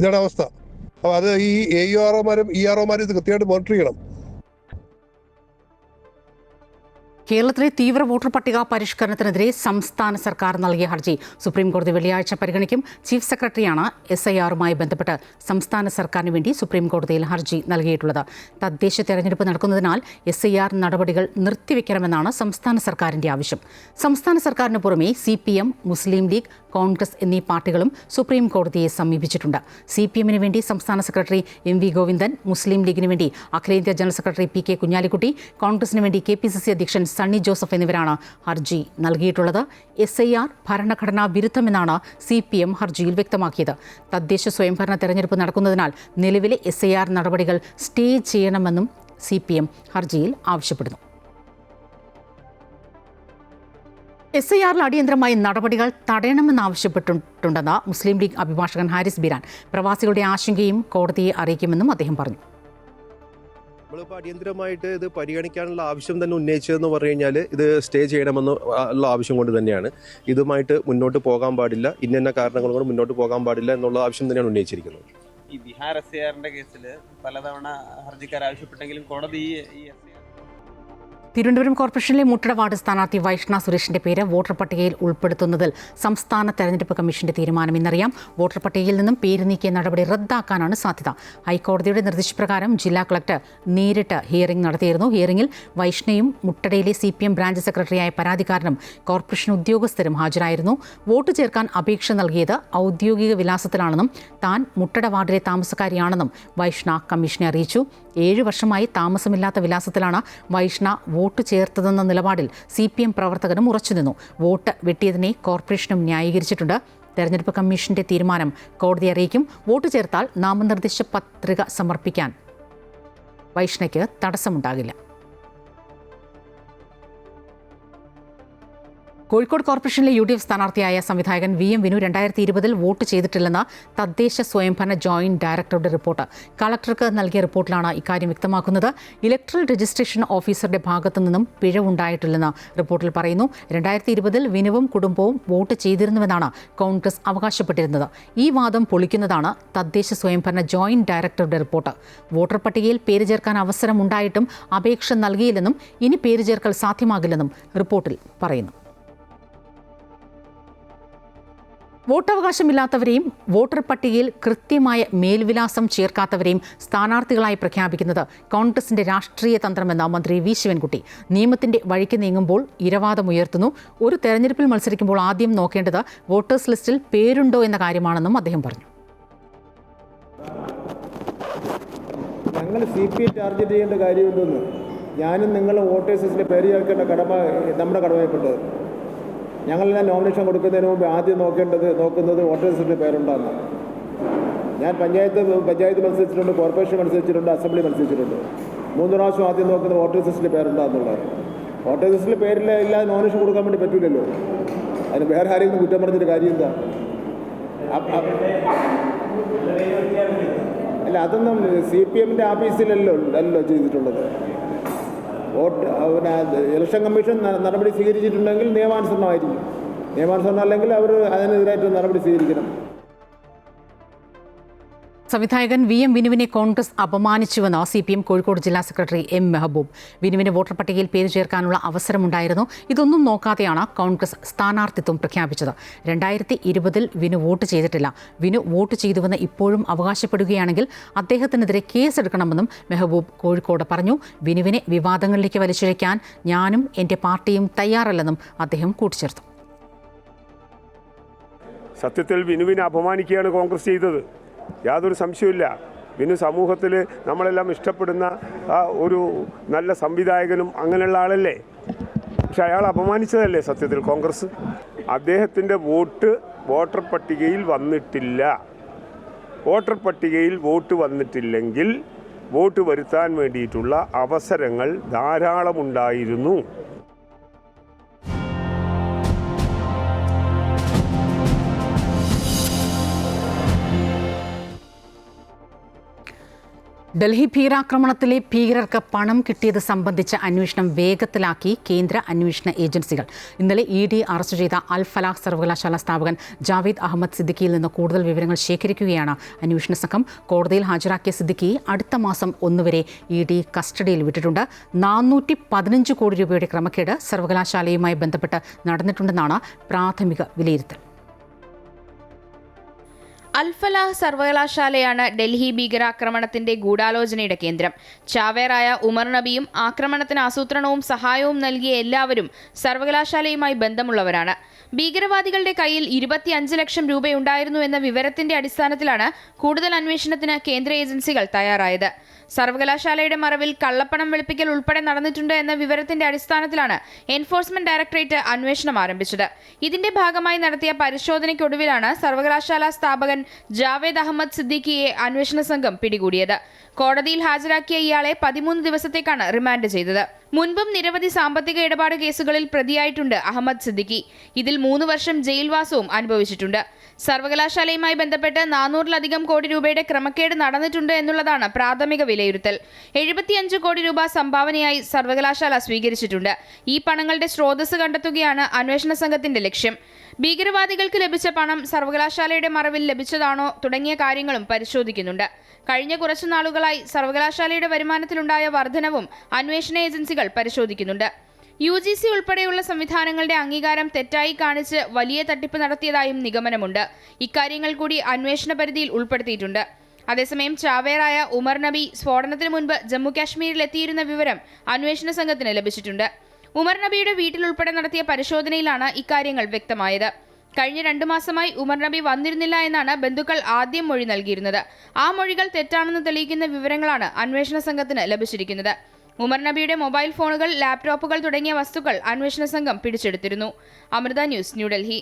ഇതാണ് അവസ്ഥ. അപ്പോൾ അത് ഈ EROമാരും ഇത് കൃത്യമായിട്ട് മോണിറ്റർ ചെയ്യണം. കേരളത്തിലെ തീവ്ര വോട്ടർ പട്ടിക പരിഷ്കരണത്തിനെതിരെ സംസ്ഥാന സർക്കാർ നൽകിയ ഹർജി സുപ്രീംകോടതി വെള്ളിയാഴ്ച പരിഗണിക്കും. ചീഫ് സെക്രട്ടറിയാണ് SIRമായി ബന്ധപ്പെട്ട് സംസ്ഥാന സർക്കാരിന് വേണ്ടി സുപ്രീംകോടതിയിൽ ഹർജി നൽകിയിട്ടുള്ളത്. തദ്ദേശ തെരഞ്ഞെടുപ്പ് നടക്കുന്നതിനാൽ SIR നടപടികൾ നിർത്തിവെക്കണമെന്നാണ് സംസ്ഥാന സർക്കാരിന്റെ ആവശ്യം. സംസ്ഥാന സർക്കാരിന് പുറമെ CPM, മുസ്ലിം ലീഗ്, കോൺഗ്രസ് എന്നീ പാർട്ടികളും സുപ്രീംകോടതിയെ സമീപിച്ചിട്ടുണ്ട്. CPMന് വേണ്ടി സംസ്ഥാന സെക്രട്ടറി MV ഗോവിന്ദൻ, മുസ്ലിം ലീഗിന് വേണ്ടി അഖിലേന്ത്യാ ജനറൽ സെക്രട്ടറി PK കുഞ്ഞാലിക്കുട്ടി, കോൺഗ്രസിന് വേണ്ടി KPCC അധ്യക്ഷൻ സണ്ണി ജോസഫ് എന്നിവരാണ് ഹർജി നൽകിയിട്ടുള്ളത്. SIR ഭരണഘടനാ വിരുദ്ധമെന്നാണ് CPM ഹർജിയിൽ വ്യക്തമാക്കിയത്. തദ്ദേശ സ്വയംഭരണ തെരഞ്ഞെടുപ്പ് നടക്കുന്നതിനാൽ നിലവിലെ SIR നടപടികൾ സ്റ്റേ ചെയ്യണമെന്നും CPM ഹർജിയിൽ ആവശ്യപ്പെടുന്നു. SIRൽ അടിയന്തരമായി നടപടികൾ തടയണമെന്നാവശ്യപ്പെട്ടിട്ടുണ്ടെന്ന് മുസ്ലിം ലീഗ് അഭിഭാഷകൻ ഹാരിസ് ബീരാൻ. പ്രവാസികളുടെ ആശങ്കയും കോടതിയെ അറിയിക്കുമെന്നും അദ്ദേഹം പറഞ്ഞു. നമ്മളിപ്പോൾ അടിയന്തരമായിട്ട് ഇത് പരിഗണിക്കാനുള്ള ആവശ്യം തന്നെ ഉന്നയിച്ചതെന്ന് പറഞ്ഞു കഴിഞ്ഞാൽ ഇത് സ്റ്റേ ചെയ്യണമെന്ന് ഉള്ള ആവശ്യം കൊണ്ട് തന്നെയാണ്. ഇതുമായിട്ട് മുന്നോട്ട് പോകാൻ പാടില്ല, ഇന്ന കാരണങ്ങൾ കൊണ്ട് മുന്നോട്ട് പോകാൻ പാടില്ല എന്നുള്ള ആവശ്യം തന്നെയാണ് ഉന്നയിച്ചിരിക്കുന്നത്. ഈ ബീഹാർ SIRന്റെ കേസിൽ പലതവണ ഹർജിക്കാർ ആവശ്യപ്പെട്ടെങ്കിലും കോടതി ഈ തിരുവനന്തപുരം കോർപ്പറേഷനിലെ മുട്ടട വാർഡ് സ്ഥാനാർത്ഥി വൈഷ്ണ സുരേഷിന്റെ പേര് വോട്ടർ പട്ടികയിൽ ഉൾപ്പെടുത്തുന്നതിൽ സംസ്ഥാന തെരഞ്ഞെടുപ്പ് കമ്മീഷന്റെ തീരുമാനം ഇന്നറിയാം. വോട്ടർ പട്ടികയിൽ നിന്നും പേര് നീക്കിയ നടപടി റദ്ദാക്കാനാണ് സാധ്യത. ഹൈക്കോടതിയുടെ നിർദ്ദേശപ്രകാരം ജില്ലാ കളക്ടർ നേരിട്ട് ഹിയറിംഗ് നടത്തിയിരുന്നു. ഹിയറിംഗിൽ വൈഷ്ണയും മുട്ടടയിലെ CPM ബ്രാഞ്ച് സെക്രട്ടറിയായ പരാതിക്കാരനും കോർപ്പറേഷൻ ഉദ്യോഗസ്ഥരും ഹാജരായിരുന്നു. വോട്ട് ചേർക്കാൻ അപേക്ഷ നൽകിയത് ഔദ്യോഗിക വിലാസത്തിലാണെന്നും താൻ മുട്ടട വാർഡിലെ താമസക്കാരിയാണെന്നും വൈഷ്ണ കമ്മീഷനെ അറിയിച്ചു. 7 വർഷമായി താമസമില്ലാത്ത വിലാസത്തിലാണ് വൈഷ്ണ വോട്ട് ചേർത്തതെന്ന നിലപാടിൽ CPM പ്രവർത്തകരും ഉറച്ചുനിന്നു. വോട്ട് വെട്ടിയതിനെ കോർപ്പറേഷനും ന്യായീകരിച്ചിട്ടുണ്ട്. തെരഞ്ഞെടുപ്പ് കമ്മീഷന്റെ തീരുമാനം കോടതി അറിയിക്കും. വോട്ട് ചേർത്താൽ നാമനിർദ്ദേശ പത്രിക സമർപ്പിക്കാൻ വൈഷ്ണയ്ക്ക് തടസ്സമുണ്ടാകില്ല. കോഴിക്കോട് കോർപ്പറേഷനിലെ UDF സ്ഥാനാർത്ഥിയായ സംവിധായകൻ VM വിനു 2020 വോട്ട് ചെയ്തിട്ടില്ലെന്ന് തദ്ദേശ സ്വയംഭരണ ജോയിന്റ് ഡയറക്ടറുടെ റിപ്പോർട്ട്. കളക്ടർക്ക് നൽകിയ റിപ്പോർട്ടിലാണ് ഇക്കാര്യം വ്യക്തമാക്കുന്നത്. ഇലക്ട്രൽ രജിസ്ട്രേഷൻ ഓഫീസറുടെ ഭാഗത്തു നിന്നും പിഴവുണ്ടായിട്ടില്ലെന്ന് റിപ്പോർട്ടിൽ പറയുന്നു. 2020 വിനുവും കുടുംബവും വോട്ട് ചെയ്തിരുന്നുവെന്നാണ് കോൺഗ്രസ് അവകാശപ്പെട്ടിരുന്നത്. ഈ വാദം പൊളിക്കുന്നതാണ് തദ്ദേശ സ്വയംഭരണ ജോയിന്റ് ഡയറക്ടറുടെ റിപ്പോർട്ട്. വോട്ടർ പട്ടികയിൽ പേര് ചേർക്കാൻ അവസരമുണ്ടായിട്ടും അപേക്ഷ നൽകിയില്ലെന്നും ഇനി പേര് ചേർക്കൽ സാധ്യമാകില്ലെന്നും റിപ്പോർട്ടിൽ പറയുന്നു. വോട്ടവകാശമില്ലാത്തവരെയും വോട്ടർ പട്ടികയിൽ കൃത്യമായ മേൽവിലാസം ചേർക്കാത്തവരെയും സ്ഥാനാർത്ഥികളായി പ്രഖ്യാപിക്കുന്നത് കോൺഗ്രസിന്റെ രാഷ്ട്രീയ തന്ത്രമെന്ന് മന്ത്രി V ശിവൻകുട്ടി. നിയമത്തിന്റെ വഴിക്ക് നീങ്ങുമ്പോൾ ഇരവാദമുയർത്തുന്നു. ഒരു തെരഞ്ഞെടുപ്പിൽ മത്സരിക്കുമ്പോൾ ആദ്യം നോക്കേണ്ടത് വോട്ടേഴ്സ് ലിസ്റ്റിൽ പേരുണ്ടോ എന്ന കാര്യമാണെന്നും അദ്ദേഹം പറഞ്ഞു. ഞങ്ങൾ CPM ടാർഗറ്റ് ചെയ്യേണ്ട കാര്യമുണ്ടെന്ന് ഞാനും നിങ്ങളും വോട്ടേഴ്സ് ലിസ്റ്റിൽ പേര് ചേർക്കേണ്ട കടമ നമ്മുടെ കടമയപ്പെട്ടത്. ഞങ്ങളെല്ലാം നോമിനേഷൻ കൊടുക്കുന്നതിന് മുമ്പ് ആദ്യം നോക്കുന്നത് വോട്ടേഴ്സ് ലിസ്റ്റിൽ പേരുണ്ടാകുന്ന. ഞാൻ പഞ്ചായത്ത് മത്സരിച്ചിട്ടുണ്ട്, കോർപ്പറേഷൻ മത്സരിച്ചിട്ടുണ്ട്, അസംബ്ലി മത്സരിച്ചിട്ടുണ്ട്. 3 പ്രാവശ്യം ആദ്യം നോക്കുന്നത് വോട്ടേഴ്സ് ലിസ്റ്റിൽ പേരുണ്ടാകുന്നുള്ളത്. വോട്ടേഴ്സ് ലിസ്റ്റിൽ പേരില്ല ഇല്ലാതെ നോമിനേഷൻ കൊടുക്കാൻ വേണ്ടി പറ്റില്ലല്ലോ. അതിന് വേറെ ആരെങ്കിലും കുറ്റം പറഞ്ഞിട്ട് കാര്യം എന്താ? അല്ല, അതൊന്നും CPMന്റെ ആഫീസിലല്ലോ ചെയ്തിട്ടുള്ളത്. ഇലക്ഷൻ കമ്മീഷൻ നടപടി സ്വീകരിച്ചിട്ടുണ്ടെങ്കിൽ നിയമാനുസരണമായിരിക്കും. നിയമാനുസരണം അല്ലെങ്കിൽ അവർ അതിനെതിരായിട്ട് നടപടി സ്വീകരിക്കണം. സംവിധായകൻ VM വിനുവിനെ കോൺഗ്രസ് അപമാനിച്ചുവെന്ന് CPM കോഴിക്കോട് ജില്ലാ സെക്രട്ടറി M മെഹബൂബ്. വിനുവിന് വോട്ടർ പട്ടികയിൽ പേര് ചേർക്കാനുള്ള അവസരമുണ്ടായിരുന്നു. ഇതൊന്നും നോക്കാതെയാണ് കോൺഗ്രസ് സ്ഥാനാർത്ഥിത്വം പ്രഖ്യാപിച്ചത്. 2020 വിനു വോട്ട് ചെയ്തിട്ടില്ല. വിനു വോട്ട് ചെയ്തുവെന്ന് ഇപ്പോഴും അവകാശപ്പെടുകയാണെങ്കിൽ അദ്ദേഹത്തിനെതിരെ കേസെടുക്കണമെന്നും മെഹബൂബ് കോഴിക്കോട് പറഞ്ഞു. വിനുവിനെ വിവാദങ്ങളിലേക്ക് വലിച്ചിഴയ്ക്കാൻ ഞാനും എൻ്റെ പാർട്ടിയും തയ്യാറല്ലെന്നും അദ്ദേഹം കൂട്ടിച്ചേർത്തു. സത്യത്തിൽ വിനുവിനെ അപമാനിക്കുകയാണ് കോൺഗ്രസ് ചെയ്തത്. യാതൊരു സംശയമില്ല. വിനു സമൂഹത്തിൽ നമ്മളെല്ലാം ഇഷ്ടപ്പെടുന്ന ഒരു നല്ല സംവിധായകനും അങ്ങനെയുള്ള ആളല്ലേ. പക്ഷെ അയാൾ അപമാനിച്ചതല്ലേ സത്യത്തിൽ കോൺഗ്രസ്. അദ്ദേഹത്തിൻ്റെ വോട്ടർ പട്ടികയിൽ വന്നിട്ടില്ല. വോട്ടർ പട്ടികയിൽ വോട്ട് വന്നിട്ടില്ലെങ്കിൽ വോട്ട് വരുത്താൻ വേണ്ടിയിട്ടുള്ള അവസരങ്ങൾ ധാരാളമുണ്ടായിരുന്നു. ഡൽഹി ഭീകരാക്രമണത്തിലെ ഭീകരർക്ക് പണം കിട്ടിയത് സംബന്ധിച്ച അന്വേഷണം വേഗത്തിലാക്കി കേന്ദ്ര അന്വേഷണ ഏജൻസികൾ. ഇന്നലെ ED അറസ്റ്റ് ചെയ്ത അൽ ഫലാഹ് സർവകലാശാല സ്ഥാപകൻ ജാവേദ് അഹമ്മദ് സിദ്ദിഖിയിൽ നിന്ന് കൂടുതൽ വിവരങ്ങൾ ശേഖരിക്കുകയാണ് അന്വേഷണ സംഘം. കോടതിയിൽ ഹാജരാക്കിയ സിദ്ദിഖിയെ അടുത്ത മാസം 1 വരെ ED കസ്റ്റഡിയിൽ വിട്ടിട്ടുണ്ട്. 415 കോടി രൂപയുടെ ക്രമക്കേട് സർവകലാശാലയുമായി ബന്ധപ്പെട്ട് നടന്നിട്ടുണ്ടെന്നാണ് പ്രാഥമിക വിലയിരുത്തൽ. അൽ ഫലാഹ് സർവകലാശാലയാണ് ഡൽഹി ഭീകരാക്രമണത്തിന്റെ ഗൂഢാലോചനയുടെ കേന്ദ്രം. ചാവേറായ ഉമർ നബിയും ആക്രമണത്തിന് ആസൂത്രണവും സഹായവും നൽകിയ എല്ലാവരും സർവകലാശാലയുമായി ബന്ധമുള്ളവരാണ്. ഭീകരവാദികളുടെ കയ്യിൽ 25 ലക്ഷം രൂപയുണ്ടായിരുന്നു എന്ന വിവരത്തിന്റെ അടിസ്ഥാനത്തിലാണ് കൂടുതൽ അന്വേഷണത്തിന് കേന്ദ്ര ഏജൻസികൾ തയ്യാറായത്. സർവകലാശാലയുടെ മറവിൽ കള്ളപ്പണം വെളുപ്പിക്കൽ ഉൾപ്പെടെ നടന്നിട്ടുണ്ട് എന്ന വിവരത്തിന്റെ അടിസ്ഥാനത്തിലാണ് എൻഫോഴ്സ്മെന്റ് ഡയറക്ടറേറ്റ് അന്വേഷണം ആരംഭിച്ചത്. ഇതിന്റെ ഭാഗമായി നടത്തിയ പരിശോധനയ്ക്കൊടുവിലാണ് സർവകലാശാല സ്ഥാപകൻ ജാവേദ് അഹമ്മദ് സിദ്ദിഖിയെ അന്വേഷണ സംഘം പിടികൂടിയത്. കോടതിയിൽ ഹാജരാക്കിയ ഇയാളെ 13 ദിവസത്തേക്കാണ് റിമാൻഡ് ചെയ്തത്. മുൻപും നിരവധി സാമ്പത്തിക ഇടപാട് കേസുകളിൽ പ്രതിയായിട്ടുണ്ട് അഹമ്മദ് സിദ്ദിഖി. ഇതിൽ 3 വർഷം ജയിൽവാസവും അനുഭവിച്ചിട്ടുണ്ട്. സർവകലാശാലയുമായി ബന്ധപ്പെട്ട് 400-ലധികം കോടി രൂപയുടെ ക്രമക്കേട് നടന്നിട്ടുണ്ട് എന്നുള്ളതാണ് പ്രാഥമിക വിലയിരുത്തൽ. 75 കോടി രൂപ സംഭാവനയായി സർവകലാശാല സ്വീകരിച്ചിട്ടുണ്ട്. ഈ പണങ്ങളുടെ സ്രോതസ് കണ്ടെത്തുകയാണ് അന്വേഷണ സംഘത്തിന്റെ ലക്ഷ്യം. ഭീകരവാദികൾക്ക് ലഭിച്ച പണം സർവകലാശാലയുടെ മറവിൽ ലഭിച്ചതാണോ തുടങ്ങിയ കാര്യങ്ങളും പരിശോധിക്കുന്നുണ്ട്. കഴിഞ്ഞ കുറച്ചു നാളുകളായി സർവകലാശാലയുടെ വരുമാനത്തിലുണ്ടായ വർധനവും അന്വേഷണ ഏജൻസികൾ പരിശോധിക്കുന്നുണ്ട്. UGC ഉൾപ്പെടെയുള്ള സംവിധാനങ്ങളുടെ അംഗീകാരം തെറ്റായി കാണിച്ച് വലിയ തട്ടിപ്പ് നടത്തിയതായും നിഗമനമുണ്ട്. ഇക്കാര്യങ്ങൾ കൂടി അന്വേഷണ പരിധിയിൽ ഉൾപ്പെടുത്തിയിട്ടുണ്ട്. അതേസമയം ചാവേറായ ഉമർ നബി സ്ഫോടനത്തിന് മുൻപ് ജമ്മു കാശ്മീരിൽ എത്തിയിരുന്ന വിവരം അന്വേഷണ സംഘത്തിന് ലഭിച്ചിട്ടുണ്ട്. ഉമർ നബിയുടെ വീട്ടിലുൾപ്പെടെ നടത്തിയ പരിശോധനയിലാണ് ഇക്കാര്യങ്ങൾ വ്യക്തമായത്. കഴിഞ്ഞ 2 മാസമായി ഉമർ നബി വന്നിരുന്നില്ല എന്നാണ് ബന്ധുക്കൾ ആദ്യം മൊഴി നൽകിയിരുന്നത്. ആ മൊഴികൾ തെറ്റാണെന്ന് തെളിയിക്കുന്ന വിവരങ്ങളാണ് അന്വേഷണ സംഘത്തിന് ലഭിച്ചിരിക്കുന്നത്. ഉമർ നബിയുടെ മൊബൈൽ ഫോണുകൾ, ലാപ്ടോപ്പുകൾ തുടങ്ങിയ വസ്തുക്കൾ അന്വേഷണ സംഘം പിടിച്ചെടുത്തിരുന്നു. അമൃത ന്യൂസ്, ന്യൂഡൽഹി.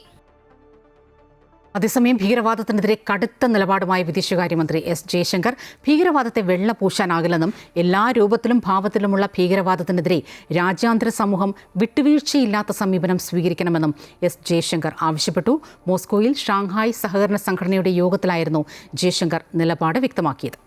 അതേസമയം ഭീകരവാദത്തിനെതിരെ കടുത്ത നിലപാടുമായി വിദേശകാര്യമന്ത്രി S. ജയശങ്കർ ഭീകരവാദത്തെ വെള്ളപൂശാനാകില്ലെന്നും എല്ലാ രൂപത്തിലും ഭാവത്തിലുമുള്ള ഭീകരവാദത്തിനെതിരെ രാജ്യാന്തര സമൂഹം വിട്ടുവീഴ്ചയില്ലാത്ത സമീപനം സ്വീകരിക്കണമെന്നും S. ജയശങ്കർ ആവശ്യപ്പെട്ടു. മോസ്കോയിൽ ഷാങ്ഹായ് സഹകരണ സംഘടനയുടെ യോഗത്തിലായിരുന്നു ജയശങ്കർ നിലപാട് വ്യക്തമാക്കിയത്.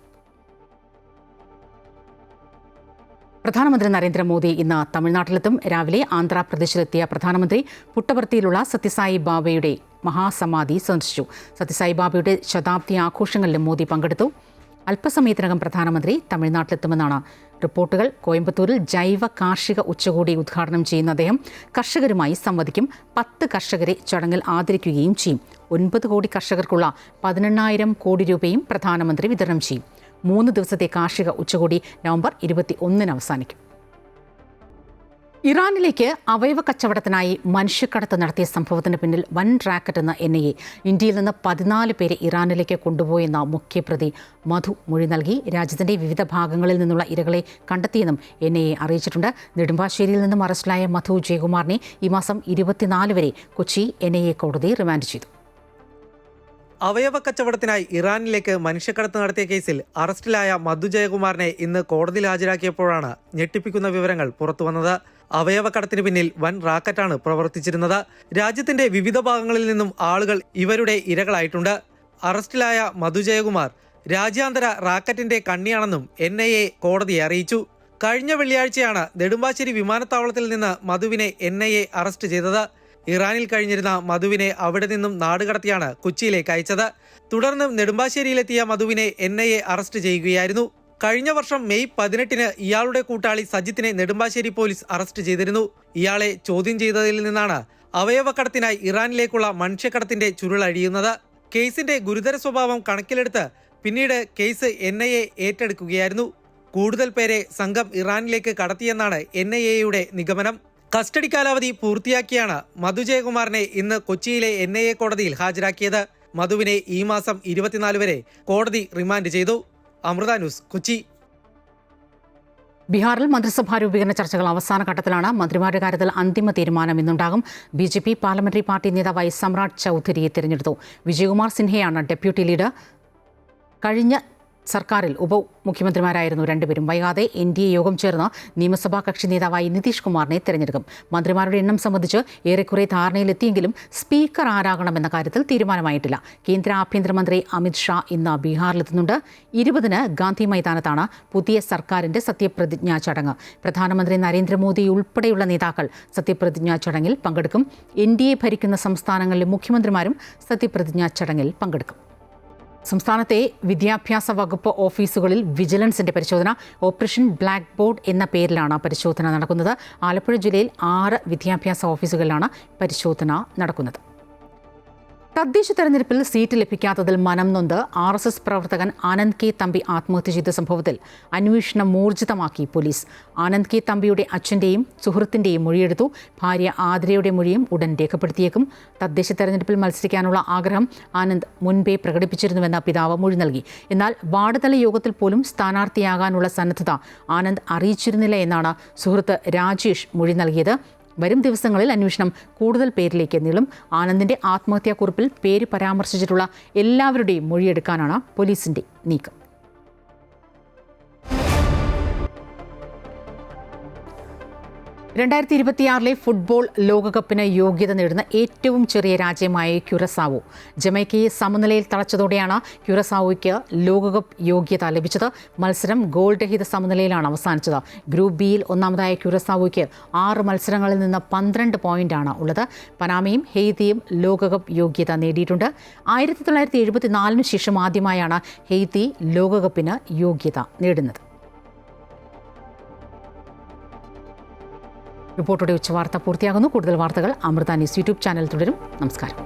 പ്രധാനമന്ത്രി നരേന്ദ്രമോദി ഇന്ന് തമിഴ്നാട്ടിലെത്തും. രാവിലെ ആന്ധ്രാപ്രദേശിലെത്തിയ പ്രധാനമന്ത്രി പുട്ടപർത്തിയിലുള്ള സത്യസായി ബാബയുടെ മഹാസമാധി സന്ദർശിച്ചു. സത്യസായി ബാബയുടെ ശതാബ്ദി ആഘോഷങ്ങളിലും മോദി പങ്കെടുത്തു. അല്പസമയത്തിനകം പ്രധാനമന്ത്രി തമിഴ്നാട്ടിലെത്തുമെന്നാണ് റിപ്പോർട്ടുകൾ. കോയമ്പത്തൂരിൽ ജൈവ കാർഷിക ഉച്ചകോടി ഉദ്ഘാടനം ചെയ്യുന്ന അദ്ദേഹം കർഷകരുമായി സംവദിക്കും. 10 കർഷകരെ ചടങ്ങിൽ ആദരിക്കുകയും ചെയ്യും. 9 കോടി കർഷകർക്കുള്ള 18,000 കോടി രൂപയും പ്രധാനമന്ത്രി വിതരണം ചെയ്യും. 3 ദിവസത്തെ കാർഷിക ഉച്ചകോടി നവംബർ 21 അവസാനിക്കും. ഇറാനിലേക്ക് അവയവ കച്ചവടത്തിനായി മനുഷ്യക്കടത്ത് നടത്തിയ സംഭവത്തിന് പിന്നിൽ വൻ റാക്കറ്റ് എന്ന NIA. ഇന്ത്യയിൽ നിന്ന് 14 പേരെ ഇറാനിലേക്ക് കൊണ്ടുപോയെന്ന മുഖ്യപ്രതി മധു മൊഴി നൽകി. രാജ്യത്തിൻ്റെ വിവിധ ഭാഗങ്ങളിൽ നിന്നുള്ള ഇരകളെ കണ്ടെത്തിയെന്നും NIA അറിയിച്ചിട്ടുണ്ട്. നെടുമ്പാശ്ശേരിയിൽ നിന്നും അറസ്റ്റിലായ മധു ജയകുമാറിനെ ഈ മാസം 24 വരെ കൊച്ചി NIA കോടതി റിമാൻഡ് ചെയ്തു. അവയവ കച്ചവടത്തിനായി ഇറാനിലേക്ക് മനുഷ്യക്കടത്ത് നടത്തിയ കേസിൽ അറസ്റ്റിലായ മധു ജയകുമാറിനെ ഇന്ന് കോടതിയിൽ ഹാജരാക്കിയപ്പോഴാണ് ഞെട്ടിപ്പിക്കുന്ന വിവരങ്ങൾ പുറത്തുവന്നത്. അവയവക്കടത്തിന് പിന്നിൽ വൻ റാക്കറ്റാണ് പ്രവർത്തിച്ചിരുന്നത്. രാജ്യത്തിന്റെ വിവിധ ഭാഗങ്ങളിൽ നിന്നും ആളുകൾ ഇവരുടെ ഇരകളായിട്ടുണ്ട്. അറസ്റ്റിലായ മധു ജയകുമാർ രാജ്യാന്തര റാക്കറ്റിന്റെ കണ്ണിയാണെന്നും NIA കോടതിയെ അറിയിച്ചു. കഴിഞ്ഞ വെള്ളിയാഴ്ചയാണ് നെടുമ്പാശ്ശേരി വിമാനത്താവളത്തിൽ നിന്ന് മധുവിനെ NIA അറസ്റ്റ് ചെയ്തത്. ഇറാനിൽ കഴിഞ്ഞിരുന്ന മധുവിനെ അവിടെ നിന്നും നാടുകടത്തിയാണ് കൊച്ചിയിലേക്ക് അയച്ചത്. തുടർന്ന് നെടുമ്പാശ്ശേരിയിലെത്തിയ മധുവിനെ NIA അറസ്റ്റ് ചെയ്യുകയായിരുന്നു. കഴിഞ്ഞ വർഷം മെയ് 18-ന് ഇയാളുടെ കൂട്ടാളി സജിത്തിനെ നെടുമ്പാശ്ശേരി പോലീസ് അറസ്റ്റ് ചെയ്തിരുന്നു. ഇയാളെ ചോദ്യം ചെയ്തതിൽ നിന്നാണ് അവയവക്കടത്തിനായി ഇറാനിലേക്കുള്ള മനുഷ്യക്കടത്തിന്റെ ചുരുളഴിയുന്നത്. കേസിന്റെ ഗുരുതര സ്വഭാവം കണക്കിലെടുത്ത് പിന്നീട് കേസ് NIA ഏറ്റെടുക്കുകയായിരുന്നു. കൂടുതൽ പേരെ സംഘം ഇറാനിലേക്ക് കടത്തിയെന്നാണ് NIAയുടെ നിഗമനം. കസ്റ്റഡി കാലാവധി പൂർത്തിയാക്കിയാണ് മധു ജയകുമാറിനെ ഇന്ന് കൊച്ചിയിലെ NIA കോടതിയിൽ ഹാജരാക്കിയത്. മധുവിനെ ഈ മാസം 24 വരെ കോടതി റിമാൻഡ് ചെയ്തു. അമൃത ന്യൂസ്, കൊച്ചി. ബീഹാറിൽ മന്ത്രിസഭാ രൂപീകരണ ചർച്ചകൾ അവസാന ഘട്ടത്തിലാണ്. മന്ത്രിമാരുടെ കാര്യത്തിൽ അന്തിമ തീരുമാനം ഇന്നുണ്ടാകും. BJP പാർലമെന്ററി പാർട്ടി നേതാവായി സമ്രാട് ചൌധരിയെ തിരഞ്ഞെടുത്തു. വിജയകുമാർ സിൻഹയാണ് ഡെപ്യൂട്ടി ലീഡർ. കഴിഞ്ഞ സർക്കാരിൽ ഉപമുഖ്യമന്ത്രിമാരായിരുന്നു രണ്ടുപേരും. വൈകാതെ NDA യോഗം ചേർന്ന് നിയമസഭാ കക്ഷി നേതാവായി നിതീഷ് കുമാറിനെ തെരഞ്ഞെടുക്കും. മന്ത്രിമാരുടെ എണ്ണം സംബന്ധിച്ച് ഏറെക്കുറെ ധാരണയിലെത്തിയെങ്കിലും സ്പീക്കർ ആരാകണമെന്ന കാര്യത്തിൽ തീരുമാനമായിട്ടില്ല. കേന്ദ്ര ആഭ്യന്തരമന്ത്രി അമിത് ഷാ ഇന്ന് ബീഹാറിലെത്തുന്നുണ്ട്. 20-ന് ഗാന്ധി മൈതാനത്താണ് പുതിയ സർക്കാരിന്റെ സത്യപ്രതിജ്ഞാ ചടങ്ങ്. പ്രധാനമന്ത്രി നരേന്ദ്രമോദി ഉൾപ്പെടെയുള്ള നേതാക്കൾ സത്യപ്രതിജ്ഞാ ചടങ്ങിൽ പങ്കെടുക്കും. NDA ഭരിക്കുന്ന സംസ്ഥാനങ്ങളിലെ മുഖ്യമന്ത്രിമാരും സത്യപ്രതിജ്ഞാ ചടങ്ങിൽ പങ്കെടുക്കും. സംസ്ഥാനത്തെ വിദ്യാഭ്യാസ വകുപ്പ് ഓഫീസുകളിൽ വിജിലൻസിന്റെ പരിശോധന. ഓപ്പറേഷൻ ബ്ലാക്ക് ബോർഡ് എന്ന പേരിലാണ് പരിശോധന നടക്കുന്നത്. ആലപ്പുഴ ജില്ലയിൽ 6 വിദ്യാഭ്യാസ ഓഫീസുകളിലാണ് പരിശോധന നടക്കുന്നത്. തദ്ദേശ തെരഞ്ഞെടുപ്പിൽ സീറ്റ് ലഭിക്കാത്തതിൽ മനം നൊന്ത് RSS പ്രവർത്തകൻ ആനന്ദ് കെ തമ്പി ആത്മഹത്യ ചെയ്ത സംഭവത്തിൽ അന്വേഷണം ഊർജിതമാക്കി പോലീസ്. ആനന്ദ് കെ തമ്പിയുടെ അച്ഛൻ്റെയും സുഹൃത്തിൻ്റെയും മൊഴിയെടുത്തു. ഭാര്യ ആതിരയുടെ മൊഴിയും ഉടൻ രേഖപ്പെടുത്തിയേക്കും. തദ്ദേശ തെരഞ്ഞെടുപ്പിൽ മത്സരിക്കാനുള്ള ആഗ്രഹം ആനന്ദ് മുൻപേ പ്രകടിപ്പിച്ചിരുന്നുവെന്ന് പിതാവ് മൊഴി നൽകി. എന്നാൽ വാർഡ് തല യോഗത്തിൽ പോലും സ്ഥാനാർത്ഥിയാകാനുള്ള സന്നദ്ധത ആനന്ദ് അറിയിച്ചിരുന്നില്ല എന്നാണ് സുഹൃത്ത് രാജേഷ് മൊഴി നൽകിയത്. വരും ദിവസങ്ങളിൽ അന്വേഷണം കൂടുതൽ പേരിലേക്ക് നീളും. ആനന്ദിന്റെ ആത്മഹത്യാക്കുറിപ്പിൽ പേര് പരാമർശിച്ചിട്ടുള്ള എല്ലാവരുടെയും മൊഴിയെടുക്കാനാണ് പോലീസിന്റെ നീക്കം. ലെ ഫുട്ബോൾ ലോകകപ്പിന് യോഗ്യത നേടുന്ന ഏറ്റവും ചെറിയ രാജ്യമായ ക്യുറസാവോ ജമൈക്കയെ സമനിലയിൽ തളച്ചതോടെയാണ് ക്യുറസാവോയ്ക്ക് ലോകകപ്പ് യോഗ്യത ലഭിച്ചത്. മത്സരം ഗോൾ രഹിത സമനിലയിലാണ് അവസാനിച്ചത്. ഗ്രൂപ്പ് ബിയിൽ ഒന്നാമതായ ക്യുറസാവോയ്ക്ക് 6 മത്സരങ്ങളിൽ നിന്ന് 12 പോയിന്റാണ് ഉള്ളത്. പനാമയും ഹെയ്ത്തിയും ലോകകപ്പ് യോഗ്യത നേടിയിട്ടുണ്ട്. 1974 ശേഷം ആദ്യമായാണ് ഹെയ്ത്തി ലോകകപ്പിന് യോഗ്യത നേടുന്നത്. റിപ്പോർട്ടോടെ ഉച്ചവാർത്ത പൂർത്തിയാകുന്നു. കൂടുതൽ വാർത്തകൾ അമൃത ന്യൂസ് യൂട്യൂബ് ചാനൽ തുടരും. നമസ്കാരം.